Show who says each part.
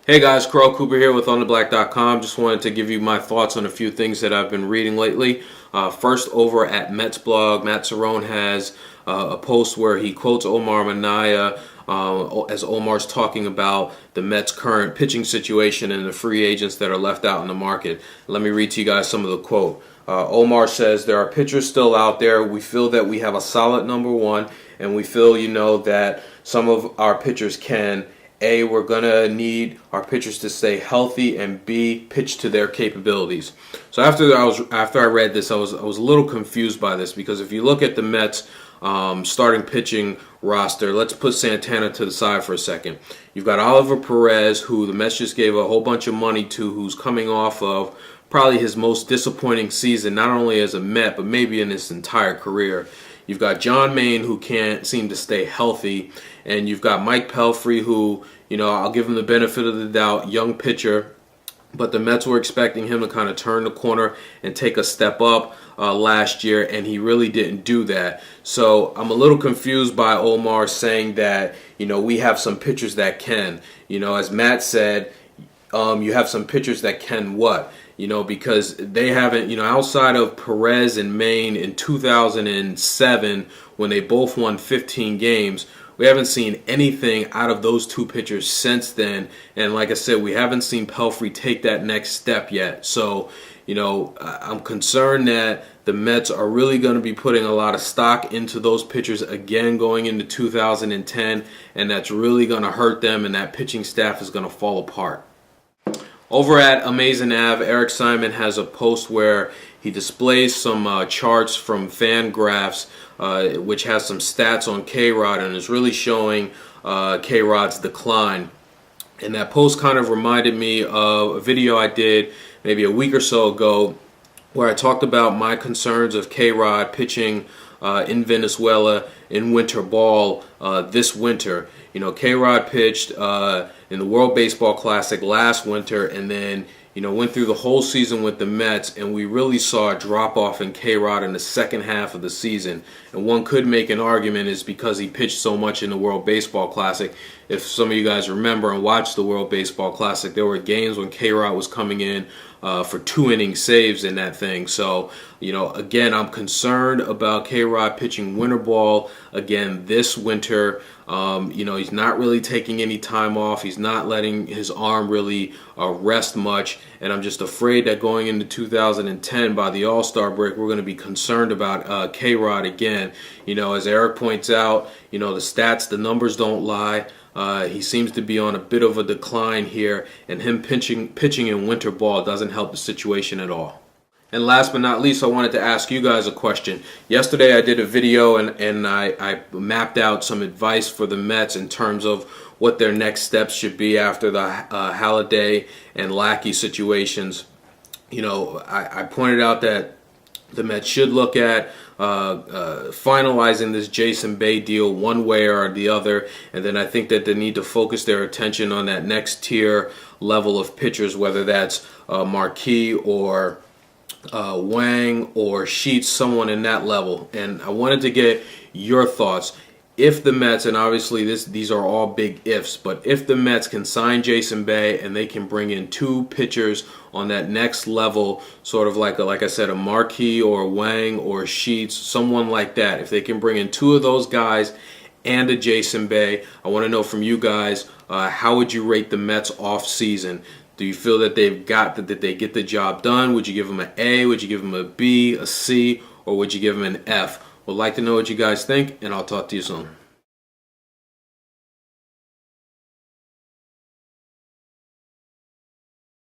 Speaker 1: Hey guys, Carl Cooper here with OnTheBlack.com. Just wanted to give you my thoughts on a few things that I've been reading lately. First, over at Mets blog, Matt Cerrone has a post where he quotes Omar Minaya as Omar's talking about the Mets' current pitching situation and the free agents that are left out in the market. Let me read to you guys some of the quote. Omar says, "There are pitchers still out there. We feel that we have a solid number one, and we feel, that some of our pitchers can. A, we're going to need our pitchers to stay healthy, and B, pitch to their capabilities." So after I read this, I was a little confused by this, because if you look at the Mets starting pitching roster, let's put Santana to the side for a second. You've got Oliver Perez, who the Mets just gave a whole bunch of money to, who's coming off of probably his most disappointing season, not only as a Met, but maybe in his entire career. You've got John Maine, who can't seem to stay healthy, and you've got Mike Pelfrey, who, I'll give him the benefit of the doubt, young pitcher, but the Mets were expecting him to kind of turn the corner and take a step up last year, and he really didn't do that. So I'm a little confused by Omar saying that, we have some pitchers that can. As Matt said, you have some pitchers that can what? Because they haven't, outside of Perez and Maine in 2007, when they both won 15 games, we haven't seen anything out of those two pitchers since then. And like I said, we haven't seen Pelfrey take that next step yet. So, I'm concerned that the Mets are really going to be putting a lot of stock into those pitchers again going into 2010, and that's really going to hurt them, and that pitching staff is going to fall apart. Over at Amazing Av, Eric Simon has a post where he displays some charts from Fangraphs, which has some stats on K-Rod, and is really showing K-Rod's decline. And that post kind of reminded me of a video I did maybe a week or so ago, where I talked about my concerns of K-Rod pitching in Venezuela in winter ball this winter. K-Rod pitched in the World Baseball Classic last winter, and then went through the whole season with the Mets, and we really saw a drop-off in K-Rod in the second half of the season. And one could make an argument is because he pitched so much in the World Baseball Classic. If some of you guys remember and watched the World Baseball Classic, there were games when K-Rod was coming in for 2-inning saves in that thing. So, again, I'm concerned about K-Rod pitching winter ball again this winter. He's not really taking any time off. He's not letting his arm really rest much. And I'm just afraid that going into 2010, by the All-Star break, we're going to be concerned about K-Rod again. As Eric points out, the stats, the numbers don't lie. He seems to be on a bit of a decline here, and him pitching in winter ball doesn't help the situation at all. And last but not least, I wanted to ask you guys a question. Yesterday I did a video and I mapped out some advice for the Mets in terms of what their next steps should be after the Halladay and Lackey situations. I pointed out that the Mets should look at finalizing this Jason Bay deal one way or the other, and then I think that they need to focus their attention on that next tier level of pitchers, whether that's Marquis or Wang or Sheets, someone in that level. And I wanted to get your thoughts. If the Mets, and obviously these are all big ifs, but if the Mets can sign Jason Bay and they can bring in two pitchers on that next level, sort of like I said, a Marquis or a Wang or a Sheets, someone like that, if they can bring in two of those guys and a Jason Bay, I want to know from you guys, how would you rate the Mets off season? Do you feel that that they get the job done? Would you give them an A? Would you give them a B, a C, or would you give them an F? Would like to know what you guys think, and I'll talk to you soon.